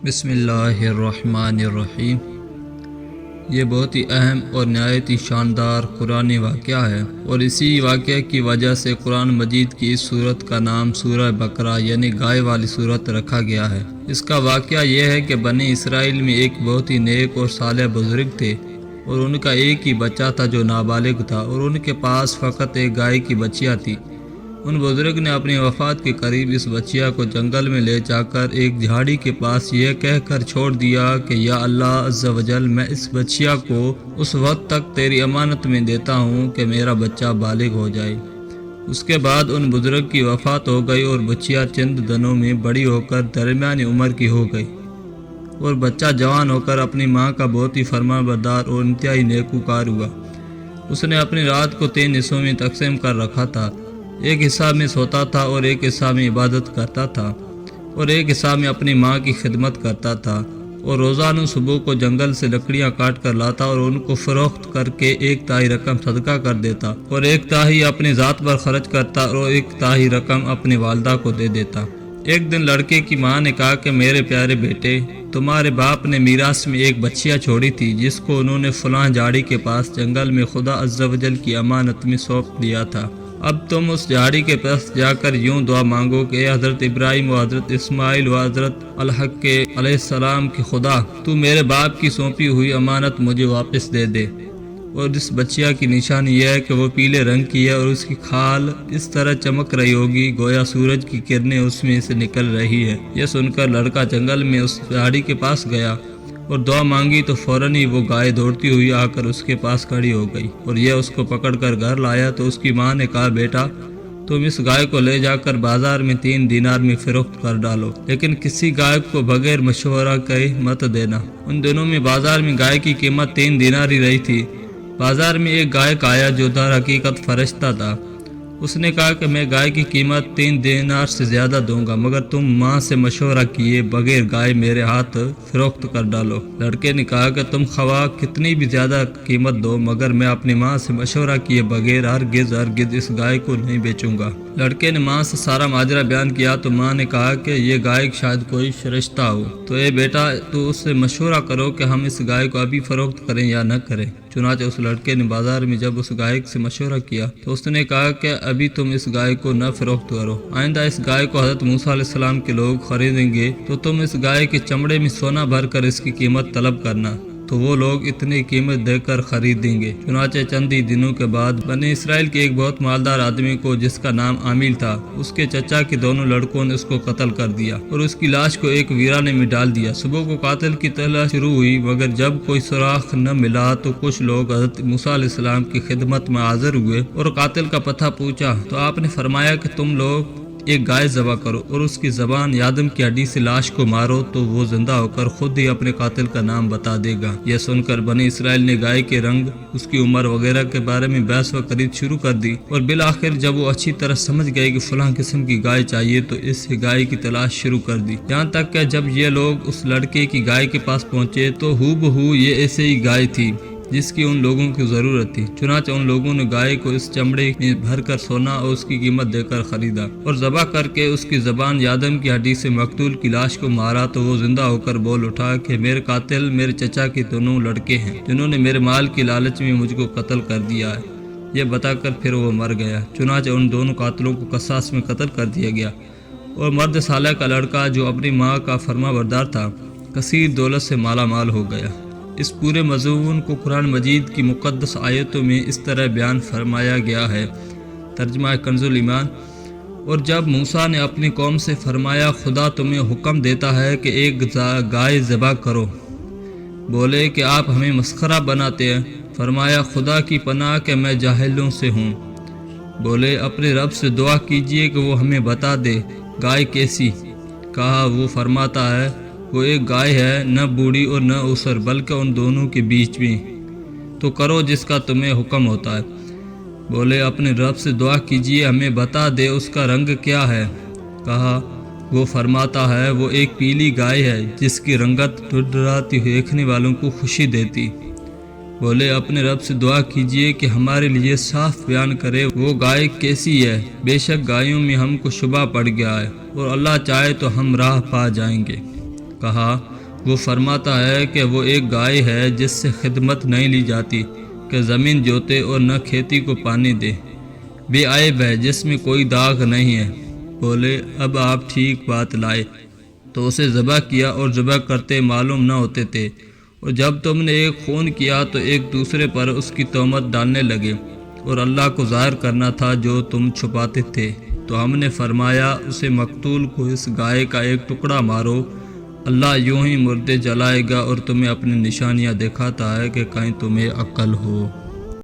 بسم اللہ الرحمن الرحیم۔ یہ بہت ہی اہم اور نہایت ہی شاندار قرآنی واقعہ ہے، اور اسی واقعہ کی وجہ سے قرآن مجید کی اس سورت کا نام سورہ بقرہ یعنی گائے والی سورت رکھا گیا ہے۔ اس کا واقعہ یہ ہے کہ بنی اسرائیل میں ایک بہت ہی نیک اور صالح بزرگ تھے، اور ان کا ایک ہی بچہ تھا جو نابالغ تھا، اور ان کے پاس فقط ایک گائے کی بچیا تھی۔ ان بزرگ نے اپنی وفات کے قریب اس بچیا کو جنگل میں لے جا کر ایک جھاڑی کے پاس یہ کہہ کر چھوڑ دیا کہ یا اللہ عز و جل، میں اس بچیا کو اس وقت تک تیری امانت میں دیتا ہوں کہ میرا بچہ بالغ ہو جائے۔ اس کے بعد ان بزرگ کی وفات ہو گئی، اور بچیا چند دنوں میں بڑی ہو کر درمیانی عمر کی ہو گئی، اور بچہ جوان ہو کر اپنی ماں کا بہت ہی فرما بردار اور انتہائی نیکوکار ہوا۔ اس نے اپنی رات کو 3 حصوں میں تقسیم کر رکھا تھا، ایک حصہ میں سوتا تھا، اور ایک حصہ میں عبادت کرتا تھا، اور ایک حصہ میں اپنی ماں کی خدمت کرتا تھا، اور روزانہ صبح کو جنگل سے لکڑیاں کاٹ کر لاتا اور ان کو فروخت کر کے 1/3 رقم صدقہ کر دیتا، اور 1/3 اپنی ذات پر خرچ کرتا، اور 1/3 رقم اپنی والدہ کو دے دیتا۔ ایک دن لڑکے کی ماں نے کہا کہ میرے پیارے بیٹے، تمہارے باپ نے میراث میں ایک بچیا چھوڑی تھی جس کو انہوں نے فلاں جھاڑی کے پاس جنگل میں خدا عز و جل کی امانت میں سونپ دیا تھا۔ اب تم اس جھاڑی کے پاس جا کر یوں دعا مانگو کہ اے حضرت ابراہیم و حضرت اسماعیل و حضرت الحق علیہ السلام کی خدا، تو میرے باپ کی سونپی ہوئی امانت مجھے واپس دے دے۔ اور اس بچیا کی نشانی یہ ہے کہ وہ پیلے رنگ کی ہے، اور اس کی کھال اس طرح چمک رہی ہوگی گویا سورج کی کرنیں اس میں سے نکل رہی ہے۔ یہ سن کر لڑکا جنگل میں اس جھاڑی کے پاس گیا اور دعا مانگی تو فوراً ہی وہ گائے دوڑتی ہوئی آ کر اس کے پاس کھڑی ہو گئی، اور یہ اس کو پکڑ کر گھر لایا۔ تو اس کی ماں نے کہا، بیٹا تم اس گائے کو لے جا کر بازار میں 3 دینار میں فروخت کر ڈالو، لیکن کسی گائے کو بغیر مشورہ کے مت دینا۔ ان دنوں میں بازار میں گائے کی قیمت 3 دینار ہی رہی تھی۔ بازار میں ایک گائک آیا جو در حقیقت فرشتہ تھا۔ اس نے کہا کہ میں گائے کی قیمت 3 دینار سے زیادہ دوں گا، مگر تم ماں سے مشورہ کیے بغیر گائے میرے ہاتھ فروخت کر ڈالو۔ لڑکے نے کہا کہ تم خواہ کتنی بھی زیادہ قیمت دو، مگر میں اپنی ماں سے مشورہ کیے بغیر ہرگز اس گائے کو نہیں بیچوں گا۔ لڑکے نے ماں سے سارا ماجرا بیان کیا تو ماں نے کہا کہ یہ گائے شاید کوئی فرشتہ ہو، تو اے بیٹا تو اس سے مشورہ کرو کہ ہم اس گائے کو ابھی فروخت کریں یا نہ کریں۔ چنانچہ اس لڑکے نے بازار میں جب اس گائک سے مشورہ کیا تو اس نے کہا کہ ابھی تم اس گائے کو نہ فروخت کرو، آئندہ اس گائے کو حضرت موسیٰ علیہ السلام کے لوگ خریدیں گے تو تم اس گائے کے چمڑے میں سونا بھر کر اس کی قیمت طلب کرنا، تو وہ لوگ اتنی قیمت دے کر خریدیں گے۔ چنانچہ چند ہی دنوں کے بعد بنی اسرائیل کے ایک بہت مالدار آدمی کو جس کا نام عامل تھا، اس کے چچا کے دونوں لڑکوں نے اس کو قتل کر دیا اور اس کی لاش کو ایک ویرانے میں ڈال دیا۔ صبح کو قاتل کی تلاش شروع ہوئی، مگر جب کوئی سراغ نہ ملا تو کچھ لوگ حضرت موسیٰ علیہ السلام کی خدمت میں حاضر ہوئے اور قاتل کا پتہ پوچھا تو آپ نے فرمایا کہ تم لوگ ایک گائے ذبح کرو اور اس کی زبان یا آدم کی ہڈی سے لاش کو مارو تو وہ زندہ ہو کر خود ہی اپنے قاتل کا نام بتا دے گا۔ یہ سن کر بنی اسرائیل نے گائے کے رنگ، اس کی عمر وغیرہ کے بارے میں بحث و خرید شروع کر دی، اور بالآخر جب وہ اچھی طرح سمجھ گئے کہ فلاں قسم کی گائے چاہیے تو اس گائے کی تلاش شروع کر دی، یہاں تک کہ جب یہ لوگ اس لڑکے کی گائے کے پاس پہنچے تو ہو بہو یہ ایسے ہی گائے تھی جس کی ان لوگوں کی ضرورت تھی۔ چنانچہ ان لوگوں نے گائے کو اس چمڑے میں بھر کر سونا اور اس کی قیمت دے کر خریدا اور ذبح کر کے اس کی زبان یادم کی ہڈی سے مقتول کی لاش کو مارا تو وہ زندہ ہو کر بول اٹھا کہ میرے قاتل میرے چچا کے دونوں لڑکے ہیں جنہوں نے میرے مال کی لالچ میں مجھ کو قتل کر دیا ہے۔ یہ بتا کر پھر وہ مر گیا۔ چنانچہ ان دونوں قاتلوں کو قصاص میں قتل کر دیا گیا، اور مرد صالح کا لڑکا جو اپنی ماں کا فرما بردار تھا کثیر دولت سے مالا مال ہو گیا۔ اس پورے مضمون کو قرآن مجید کی مقدس آیتوں میں اس طرح بیان فرمایا گیا ہے۔ ترجمہ کنز الایمان۔ اور جب موسیٰ نے اپنی قوم سے فرمایا خدا تمہیں حکم دیتا ہے کہ ایک گائے ذبح کرو، بولے کہ آپ ہمیں مسخرہ بناتے ہیں۔ فرمایا خدا کی پناہ کہ میں جاہلوں سے ہوں۔ بولے اپنے رب سے دعا کیجئے کہ وہ ہمیں بتا دے گائے کیسی۔ کہا وہ فرماتا ہے وہ ایک گائے ہے، نہ بوڑھی اور نہ اسر، بلکہ ان دونوں کے بیچ میں، تو کرو جس کا تمہیں حکم ہوتا ہے۔ بولے اپنے رب سے دعا کیجئے ہمیں بتا دے اس کا رنگ کیا ہے۔ کہا وہ فرماتا ہے وہ ایک پیلی گائے ہے جس کی رنگت ٹھٹھراتی دیکھنے والوں کو خوشی دیتی۔ بولے اپنے رب سے دعا کیجئے کہ ہمارے لیے صاف بیان کرے وہ گائے کیسی ہے، بے شک گایوں میں ہم کو شبہ پڑ گیا ہے، اور اللہ چاہے تو ہم راہ پا جائیں گے۔ کہا وہ فرماتا ہے کہ وہ ایک گائے ہے جس سے خدمت نہیں لی جاتی کہ زمین جوتے اور نہ کھیتی کو پانی دے، بے عیب ہے جس میں کوئی داغ نہیں ہے۔ بولے اب آپ ٹھیک بات لائے تو اسے ذبح کیا، اور ذبح کرتے معلوم نہ ہوتے تھے، اور جب تم نے ایک خون کیا تو ایک دوسرے پر اس کی تہمت ڈالنے لگے، اور اللہ کو ظاہر کرنا تھا جو تم چھپاتے تھے۔ تو ہم نے فرمایا اسے مقتول کو اس گائے کا ایک ٹکڑا مارو، اللہ یوں ہی مردے جلائے گا اور تمہیں اپنی نشانیاں دکھاتا ہے کہ کہیں تمہیں عقل ہو۔